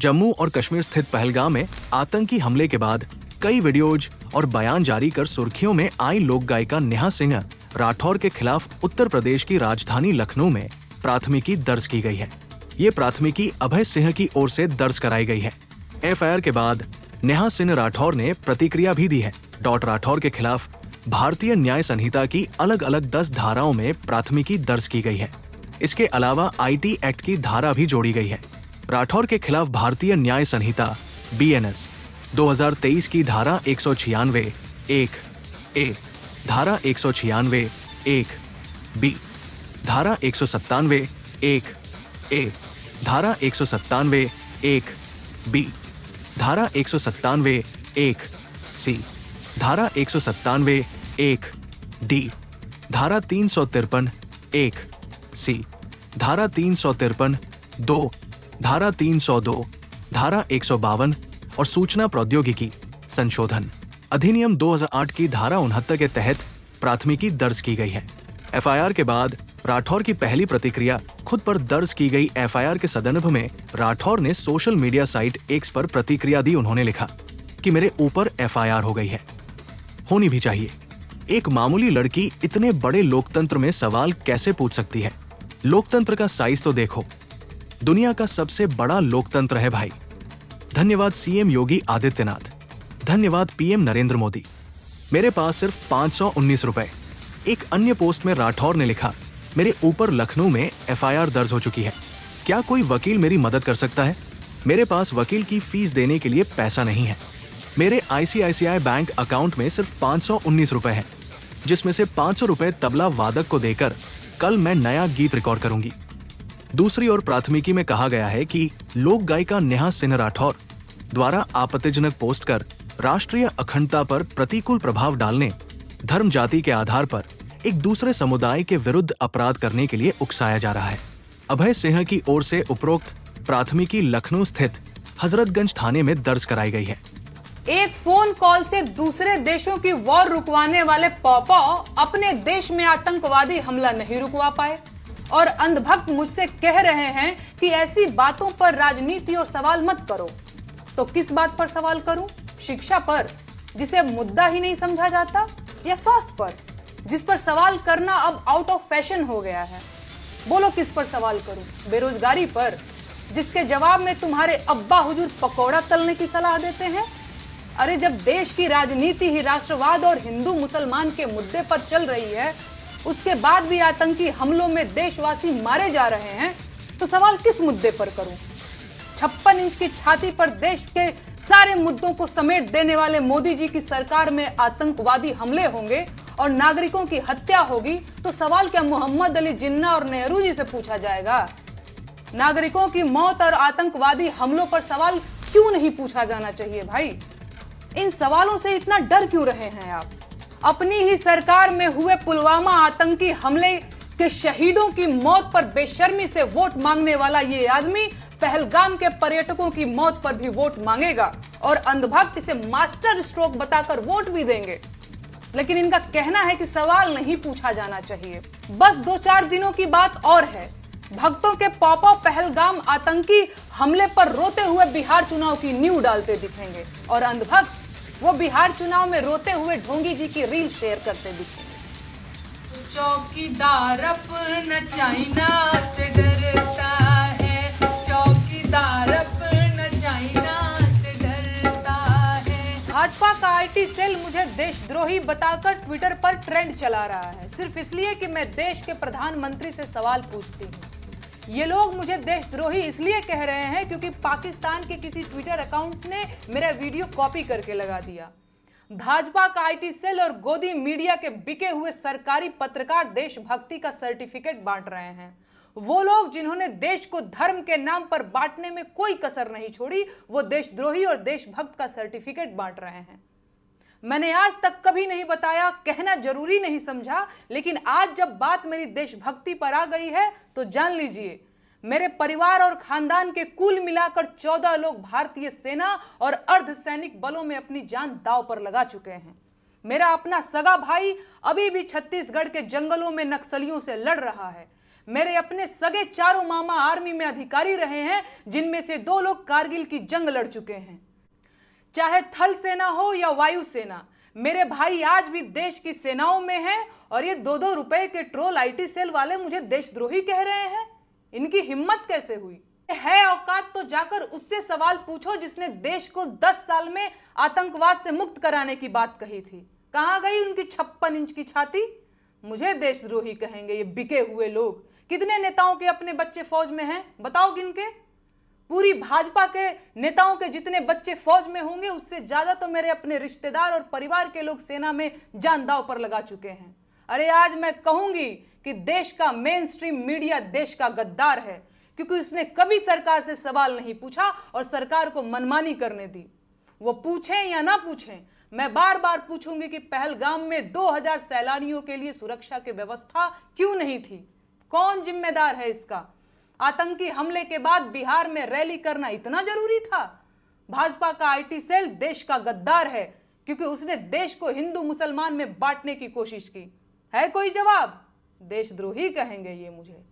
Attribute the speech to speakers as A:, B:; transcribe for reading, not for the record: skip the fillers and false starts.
A: जम्मू और कश्मीर स्थित पहलगाम में आतंकी हमले के बाद कई वीडियोज और बयान जारी कर सुर्खियों में आई लोक गायिका नेहा सिंह राठौर के खिलाफ उत्तर प्रदेश की राजधानी लखनऊ में प्राथमिकी दर्ज की गई है। ये प्राथमिकी अभय सिंह की ओर से दर्ज कराई गई है। एफआईआर के बाद नेहा सिंह राठौर ने प्रतिक्रिया भी दी है। राठौर के खिलाफ भारतीय न्याय संहिता की अलग अलग 10 धाराओं में प्राथमिकी दर्ज की गई है। इसके अलावा आईटी एक्ट की धारा भी जोड़ी गई है। राठौर के खिलाफ भारतीय न्याय संहिता BNS 2023 की धारा 196 1 ए, धारा 196 1 बी, धारा 197 1 ए, धारा 197 1 बी, धारा 197 1 सी, धारा 197 1 डी, धारा 353 1 सी, धारा 353 2, धारा 302, धारा 152 और सूचना प्रौद्योगिकी संशोधन अधिनियम 2008 की धारा 69 के तहत प्राथमिकी दर्ज की गई है। एफआईआर के बाद राठौर की पहली प्रतिक्रिया खुद पर दर्ज की गई एफआईआर के संदर्भ में राठौर ने सोशल मीडिया साइट X पर प्रतिक्रिया दी। उन्होंने लिखा कि मेरे ऊपर एफआईआर हो गई है, होनी भी चाहिए। एक मामूली लड़की इतने बड़े लोकतंत्र में सवाल कैसे पूछ सकती है? लोकतंत्र का साइज तो देखो, दुनिया का सबसे बड़ा लोकतंत्र है भाई। धन्यवाद सीएम योगी आदित्यनाथ, धन्यवाद पीएम नरेंद्र मोदी। मेरे पास सिर्फ 519 रुपए। एक अन्य पोस्ट में राठौर ने लिखा, मेरे ऊपर लखनऊ में एफआईआर दर्ज हो चुकी है, क्या कोई वकील मेरी मदद कर सकता है? मेरे पास वकील की फीस देने के लिए पैसा नहीं है। मेरे ICICI बैंक अकाउंट में सिर्फ 519 रुपए है, जिसमें से 500 रुपए तबला वादक को देकर कल मैं नया गीत रिकॉर्ड करूंगी। दूसरी ओर प्राथमिकी में कहा गया है कि लोक गायिका नेहा सिंह राठौर द्वारा आपत्तिजनक पोस्ट कर राष्ट्रीय अखंडता पर प्रतिकूल प्रभाव डालने, धर्म जाति के आधार पर एक दूसरे समुदाय के विरुद्ध अपराध करने के लिए उकसाया जा रहा है। अभय सिंह की ओर से उपरोक्त प्राथमिकी लखनऊ स्थित हजरतगंज थाने में दर्ज कराई गई है।
B: एक फोन कॉल से दूसरे देशों की वॉर रुकवाने वाले पॉपो अपने देश में आतंकवादी हमला नहीं रुकवा पाए और अंधभक्त मुझसे कह रहे हैं कि ऐसी बातों पर राजनीति और सवाल मत करो। तो किस बात पर सवाल करूं? शिक्षा पर, जिसे मुद्दा ही नहीं समझा जाता, या स्वास्थ्य पर, जिस पर सवाल करना अब आउट ऑफ फैशन हो गया है? बोलो किस पर सवाल करूं? बेरोजगारी पर, जिसके जवाब में तुम्हारे अब्बा हुजूर पकौड़ा तलने की सलाह देते हैं? अरे जब देश की राजनीति ही राष्ट्रवाद और हिंदू मुसलमान के मुद्दे पर चल रही है, उसके बाद भी आतंकी हमलों में देशवासी मारे जा रहे हैं, तो सवाल किस मुद्दे पर करूं? 56 इंच की छाती पर देश के सारे मुद्दों को समेट देने वाले मोदी जी की सरकार में आतंकवादी हमले होंगे और नागरिकों की हत्या होगी, तो सवाल क्या मोहम्मद अली जिन्ना और नेहरू जी से पूछा जाएगा? नागरिकों की मौत और आतंकवादी हमलों पर सवाल क्यों नहीं पूछा जाना चाहिए भाई? इन सवालों से इतना डर क्यों रहे हैं आप? अपनी ही सरकार में हुए पुलवामा आतंकी हमले के शहीदों की मौत पर बेशर्मी से वोट मांगने वाला ये आदमी पहलगाम के पर्यटकों की मौत पर भी वोट मांगेगा और अंधभक्त इसे मास्टर स्ट्रोक बताकर वोट भी देंगे। लेकिन इनका कहना है कि सवाल नहीं पूछा जाना चाहिए। बस 2-4 दिनों की बात और है, भक्तों के पॉपअप पहलगाम आतंकी हमले पर रोते हुए बिहार चुनाव की नींव डालते दिखेंगे और अंधभक्त वो बिहार चुनाव में रोते हुए ढोंगी जी की रील शेयर करते दिखेंगे। चौकीदार अपना चाइना से डरता है, चौकीदार अपना चाइना से डरता है। भाजपा का IT सेल मुझे देशद्रोही बताकर ट्विटर पर ट्रेंड चला रहा है, सिर्फ इसलिए कि मैं देश के प्रधानमंत्री से सवाल पूछती हूँ। ये लोग मुझे देशद्रोही इसलिए कह रहे हैं क्योंकि पाकिस्तान के किसी ट्विटर अकाउंट ने मेरा वीडियो कॉपी करके लगा दिया। भाजपा का IT सेल और गोदी मीडिया के बिके हुए सरकारी पत्रकार देशभक्ति का सर्टिफिकेट बांट रहे हैं। वो लोग जिन्होंने देश को धर्म के नाम पर बांटने में कोई कसर नहीं छोड़ी, वो देशद्रोही और देशभक्त का सर्टिफिकेट बांट रहे हैं। मैंने आज तक कभी नहीं बताया, कहना जरूरी नहीं समझा, लेकिन आज जब बात मेरी देशभक्ति पर आ गई है तो जान लीजिए, मेरे परिवार और खानदान के कुल मिलाकर 14 लोग भारतीय सेना और अर्धसैनिक बलों में अपनी जान दांव पर लगा चुके हैं। मेरा अपना सगा भाई अभी भी छत्तीसगढ़ के जंगलों में नक्सलियों से लड़ रहा है। मेरे अपने सगे चारों मामा आर्मी में अधिकारी रहे हैं, जिनमें से 2 लोग कारगिल की जंग लड़ चुके हैं। चाहे थल सेना हो या वायु सेना, मेरे भाई आज भी देश की सेनाओं में हैं और ये 2-2 रुपए के ट्रोल आईटी सेल वाले मुझे देशद्रोही कह रहे हैं। इनकी हिम्मत कैसे हुई? है औकात तो जाकर उससे सवाल पूछो जिसने देश को 10 साल में आतंकवाद से मुक्त कराने की बात कही थी। कहां गई उनकी 56 इंच की छाती? मुझे देशद्रोही कहेंगे ये बिके हुए लोग। कितने नेताओं के अपने बच्चे फौज में हैं, बताओ गिन के? पूरी भाजपा के नेताओं के जितने बच्चे फौज में होंगे उससे ज्यादा तो मेरे अपने रिश्तेदार और परिवार के लोग सेना में जान दांव पर लगा चुके हैं। अरे आज मैं कहूंगी कि देश का मेन स्ट्रीम मीडिया देश का गद्दार है, क्योंकि उसने कभी सरकार से सवाल नहीं पूछा और सरकार को मनमानी करने दी। वो पूछें या ना पूछें, मैं बार बार पूछूंगी कि पहलगाम में 2000 सैलानियों के लिए सुरक्षा की व्यवस्था क्यों नहीं थी? कौन जिम्मेदार है इसका? आतंकी हमले के बाद बिहार में रैली करना इतना जरूरी था? भाजपा का आईटी सेल देश का गद्दार है, क्योंकि उसने देश को हिंदू मुसलमान में बांटने की कोशिश की। है कोई जवाब? देशद्रोही कहेंगे ये मुझे।